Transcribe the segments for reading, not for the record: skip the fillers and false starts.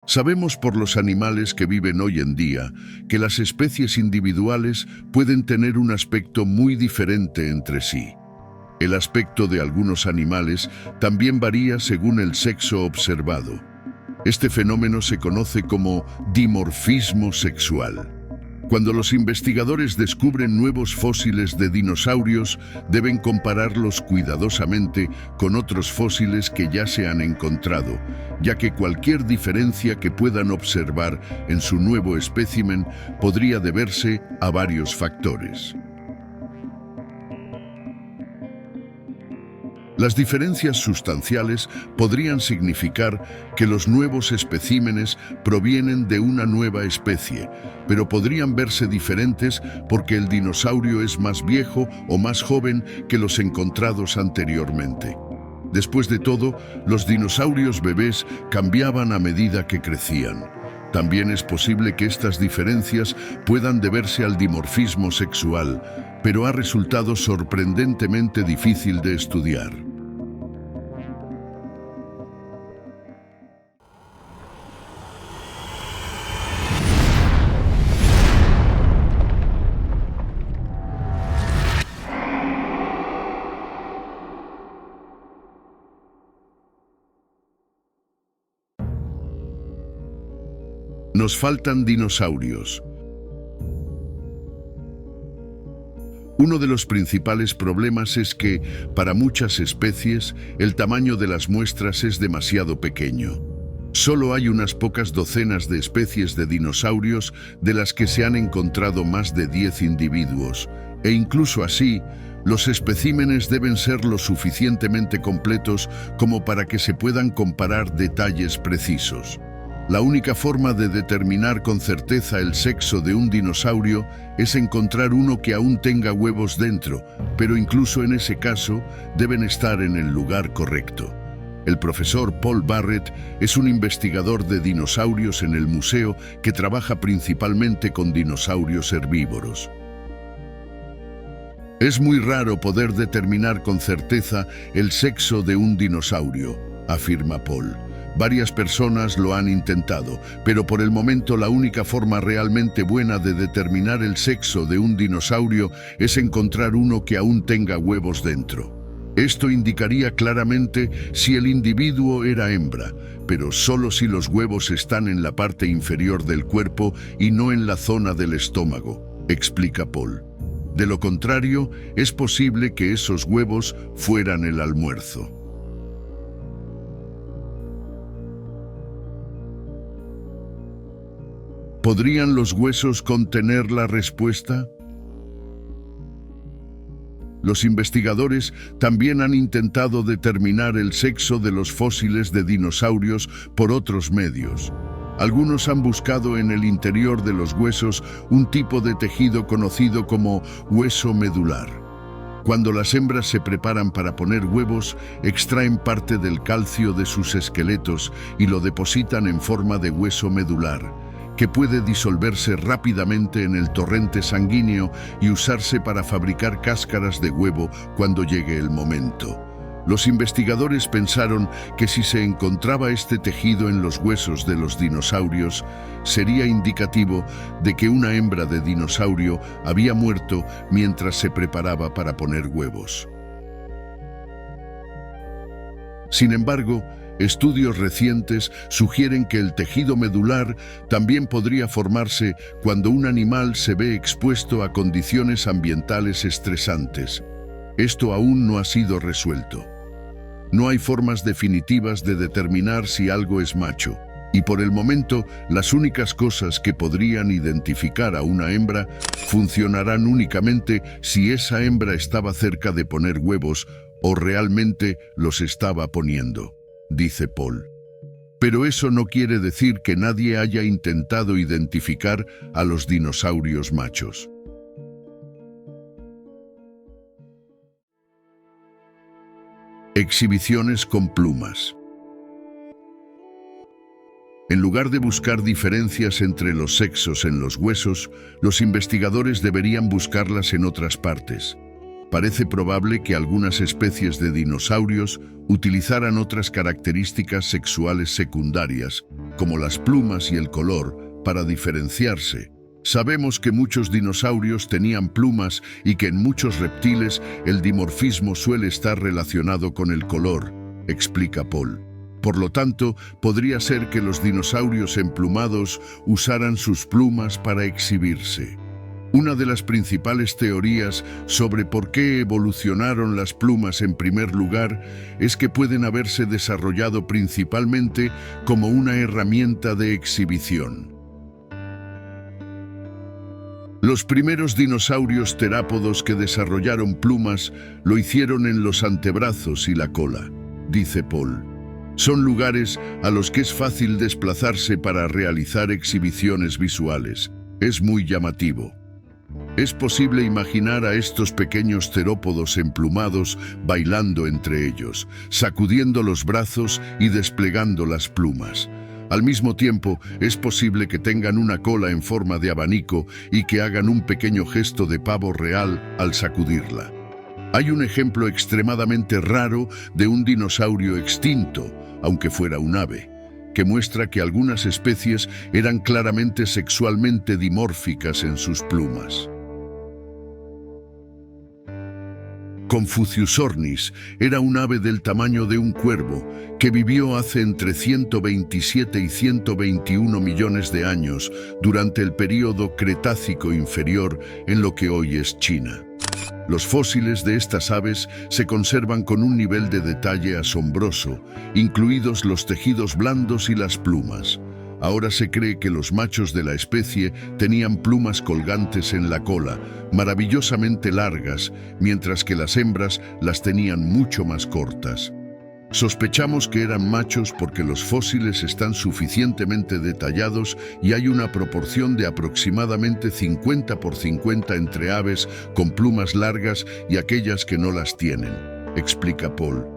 Sabemos por los animales que viven hoy en día que las especies individuales pueden tener un aspecto muy diferente entre sí. El aspecto de algunos animales también varía según el sexo observado. Este fenómeno se conoce como dimorfismo sexual. Cuando los investigadores descubren nuevos fósiles de dinosaurios, deben compararlos cuidadosamente con otros fósiles que ya se han encontrado, ya que cualquier diferencia que puedan observar en su nuevo espécimen podría deberse a varios factores. Las diferencias sustanciales podrían significar que los nuevos especímenes provienen de una nueva especie, pero podrían verse diferentes porque el dinosaurio es más viejo o más joven que los encontrados anteriormente. Después de todo, los dinosaurios bebés cambiaban a medida que crecían. También es posible que estas diferencias puedan deberse al dimorfismo sexual, pero ha resultado sorprendentemente difícil de estudiar. Nos faltan dinosaurios. Uno de los principales problemas es que, para muchas especies, el tamaño de las muestras es demasiado pequeño. Solo hay unas pocas docenas de especies de dinosaurios de las que se han encontrado más de 10 individuos, e incluso así, los especímenes deben ser lo suficientemente completos como para que se puedan comparar detalles precisos. La única forma de determinar con certeza el sexo de un dinosaurio es encontrar uno que aún tenga huevos dentro, pero incluso en ese caso deben estar en el lugar correcto. El profesor Paul Barrett es un investigador de dinosaurios en el museo que trabaja principalmente con dinosaurios herbívoros. Es muy raro poder determinar con certeza el sexo de un dinosaurio, afirma Paul. Varias personas lo han intentado, pero por el momento la única forma realmente buena de determinar el sexo de un dinosaurio es encontrar uno que aún tenga huevos dentro. Esto indicaría claramente si el individuo era hembra, pero solo si los huevos están en la parte inferior del cuerpo y no en la zona del estómago, explica Paul. De lo contrario, es posible que esos huevos fueran el almuerzo. ¿Podrían los huesos contener la respuesta? Los investigadores también han intentado determinar el sexo de los fósiles de dinosaurios por otros medios. Algunos han buscado en el interior de los huesos un tipo de tejido conocido como hueso medular. Cuando las hembras se preparan para poner huevos, extraen parte del calcio de sus esqueletos y lo depositan en forma de hueso medular, que puede disolverse rápidamente en el torrente sanguíneo y usarse para fabricar cáscaras de huevo cuando llegue el momento. Los investigadores pensaron que si se encontraba este tejido en los huesos de los dinosaurios, sería indicativo de que una hembra de dinosaurio había muerto mientras se preparaba para poner huevos. Sin embargo, estudios recientes sugieren que el tejido medular también podría formarse cuando un animal se ve expuesto a condiciones ambientales estresantes. Esto aún no ha sido resuelto. No hay formas definitivas de determinar si algo es macho, y por el momento las únicas cosas que podrían identificar a una hembra funcionarán únicamente si esa hembra estaba cerca de poner huevos o realmente los estaba poniendo, dice Paul. Pero eso no quiere decir que nadie haya intentado identificar a los dinosaurios machos. Exhibiciones con plumas. En lugar de buscar diferencias entre los sexos en los huesos, los investigadores deberían buscarlas en otras partes. Parece probable que algunas especies de dinosaurios utilizaran otras características sexuales secundarias, como las plumas y el color, para diferenciarse. Sabemos que muchos dinosaurios tenían plumas y que en muchos reptiles el dimorfismo suele estar relacionado con el color, explica Paul. Por lo tanto, podría ser que los dinosaurios emplumados usaran sus plumas para exhibirse. Una de las principales teorías sobre por qué evolucionaron las plumas en primer lugar es que pueden haberse desarrollado principalmente como una herramienta de exhibición. Los primeros dinosaurios terápodos que desarrollaron plumas lo hicieron en los antebrazos y la cola, dice Paul. Son lugares a los que es fácil desplazarse para realizar exhibiciones visuales. Es muy llamativo. Es posible imaginar a estos pequeños terópodos emplumados bailando entre ellos, sacudiendo los brazos y desplegando las plumas. Al mismo tiempo, es posible que tengan una cola en forma de abanico y que hagan un pequeño gesto de pavo real al sacudirla. Hay un ejemplo extremadamente raro de un dinosaurio extinto, aunque fuera un ave, que muestra que algunas especies eran claramente sexualmente dimórficas en sus plumas. Confucius ornis era un ave del tamaño de un cuervo que vivió hace entre 127 y 121 millones de años durante el período Cretácico inferior en lo que hoy es China. Los fósiles de estas aves se conservan con un nivel de detalle asombroso, incluidos los tejidos blandos y las plumas. Ahora se cree que los machos de la especie tenían plumas colgantes en la cola, maravillosamente largas, mientras que las hembras las tenían mucho más cortas. Sospechamos que eran machos porque los fósiles están suficientemente detallados y hay una proporción de aproximadamente 50 por 50 entre aves con plumas largas y aquellas que no las tienen, explica Paul.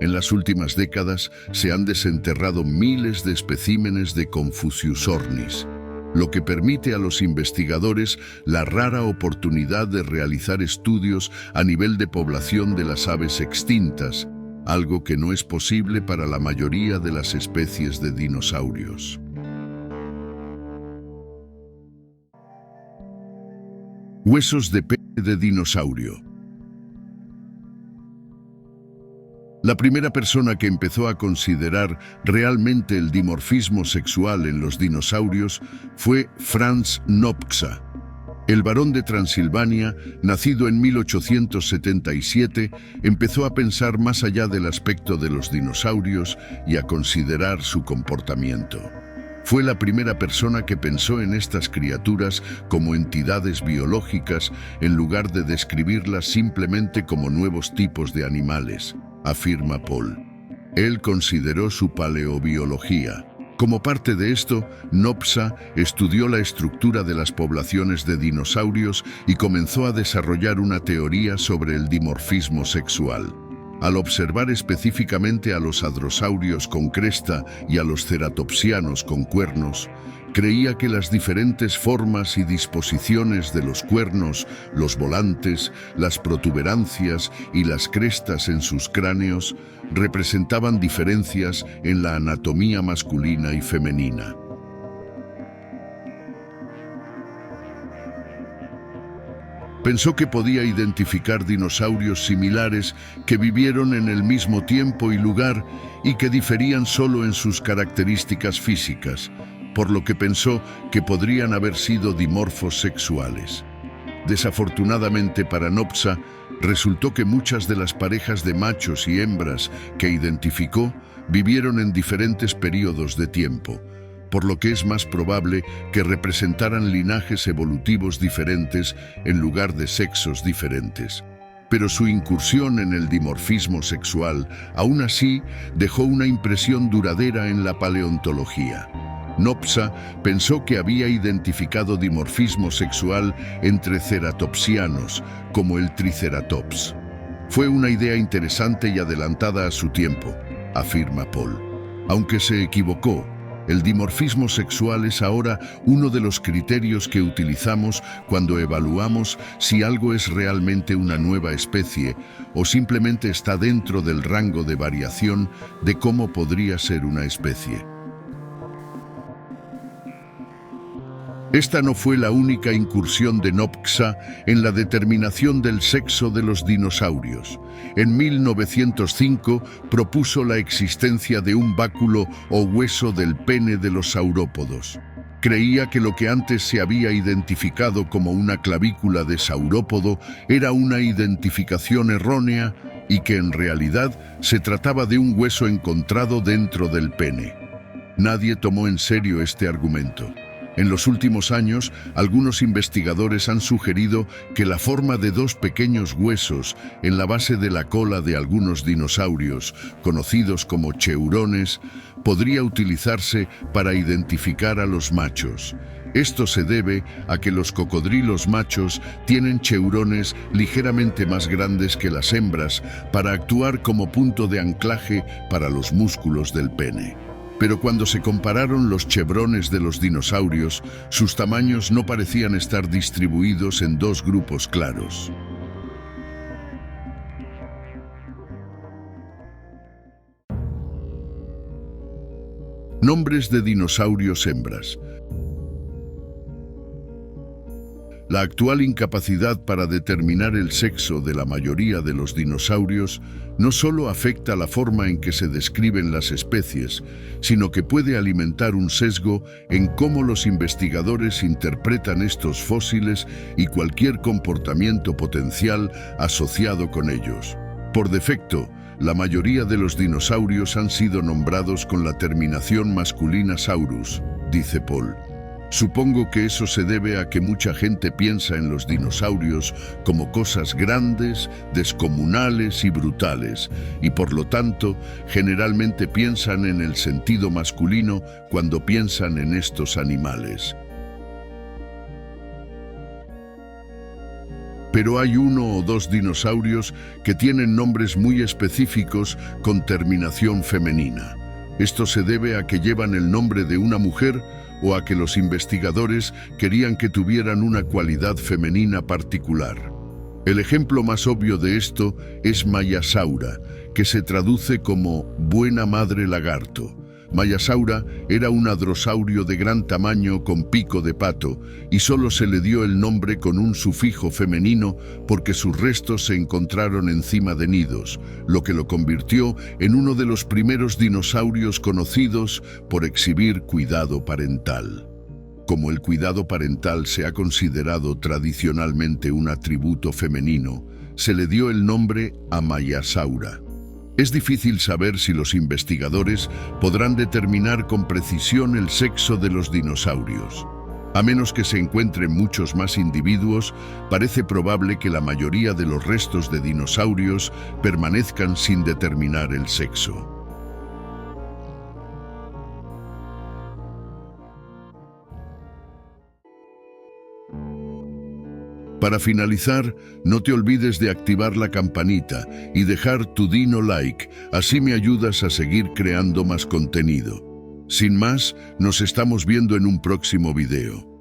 En las últimas décadas se han desenterrado miles de especímenes de Confucius ornis, lo que permite a los investigadores la rara oportunidad de realizar estudios a nivel de población de las aves extintas, algo que no es posible para la mayoría de las especies de dinosaurios. Huesos de pene de dinosaurio. La primera persona que empezó a considerar realmente el dimorfismo sexual en los dinosaurios fue Franz Nopcsa. El barón de Transilvania, nacido en 1877, empezó a pensar más allá del aspecto de los dinosaurios y a considerar su comportamiento. Fue la primera persona que pensó en estas criaturas como entidades biológicas en lugar de describirlas simplemente como nuevos tipos de animales, afirma Paul. Él consideró su paleobiología. Como parte de esto, Nopcsa estudió la estructura de las poblaciones de dinosaurios y comenzó a desarrollar una teoría sobre el dimorfismo sexual. Al observar específicamente a los hadrosaurios con cresta y a los ceratopsianos con cuernos, creía que las diferentes formas y disposiciones de los cuernos, los volantes, las protuberancias y las crestas en sus cráneos representaban diferencias en la anatomía masculina y femenina. Pensó que podía identificar dinosaurios similares que vivieron en el mismo tiempo y lugar y que diferían solo en sus características físicas, por lo que pensó que podrían haber sido dimorfos sexuales. Desafortunadamente para Nopcsa, resultó que muchas de las parejas de machos y hembras que identificó vivieron en diferentes periodos de tiempo, por lo que es más probable que representaran linajes evolutivos diferentes en lugar de sexos diferentes. Pero su incursión en el dimorfismo sexual, aún así, dejó una impresión duradera en la paleontología. Nopcsa pensó que había identificado dimorfismo sexual entre ceratopsianos, como el Triceratops. Fue una idea interesante y adelantada a su tiempo, afirma Paul. Aunque se equivocó, El dimorfismo sexual es ahora uno de los criterios que utilizamos cuando evaluamos si algo es realmente una nueva especie o simplemente está dentro del rango de variación de cómo podría ser una especie. Esta no fue la única incursión de Nopcsa en la determinación del sexo de los dinosaurios. En 1905 propuso la existencia de un báculo o hueso del pene de los saurópodos. Creía que lo que antes se había identificado como una clavícula de saurópodo era una identificación errónea y que en realidad se trataba de un hueso encontrado dentro del pene. Nadie tomó en serio este argumento. En los últimos años, algunos investigadores han sugerido que la forma de dos pequeños huesos en la base de la cola de algunos dinosaurios, conocidos como cheurones, podría utilizarse para identificar a los machos. Esto se debe a que los cocodrilos machos tienen cheurones ligeramente más grandes que las hembras para actuar como punto de anclaje para los músculos del pene. Pero cuando se compararon los chevrones de los dinosaurios, sus tamaños no parecían estar distribuidos en dos grupos claros. Nombres de dinosaurios hembras. La actual incapacidad para determinar el sexo de la mayoría de los dinosaurios no solo afecta la forma en que se describen las especies, sino que puede alimentar un sesgo en cómo los investigadores interpretan estos fósiles y cualquier comportamiento potencial asociado con ellos. Por defecto, la mayoría de los dinosaurios han sido nombrados con la terminación masculina saurus, dice Paul. Supongo que eso se debe a que mucha gente piensa en los dinosaurios como cosas grandes, descomunales y brutales, y por lo tanto, generalmente piensan en el sentido masculino cuando piensan en estos animales. Pero hay uno o dos dinosaurios que tienen nombres muy específicos con terminación femenina. Esto se debe a que llevan el nombre de una mujer o a que los investigadores querían que tuvieran una cualidad femenina particular. El ejemplo más obvio de esto es Mayasaura, que se traduce como buena madre lagarto. Mayasaura era un hadrosaurio de gran tamaño con pico de pato y solo se le dio el nombre con un sufijo femenino porque sus restos se encontraron encima de nidos, lo que lo convirtió en uno de los primeros dinosaurios conocidos por exhibir cuidado parental. Como el cuidado parental se ha considerado tradicionalmente un atributo femenino, se le dio el nombre a Mayasaura. Es difícil saber si los investigadores podrán determinar con precisión el sexo de los dinosaurios. A menos que se encuentren muchos más individuos, parece probable que la mayoría de los restos de dinosaurios permanezcan sin determinar el sexo. Para finalizar, no te olvides de activar la campanita y dejar tu Dino Like, así me ayudas a seguir creando más contenido. Sin más, nos estamos viendo en un próximo video.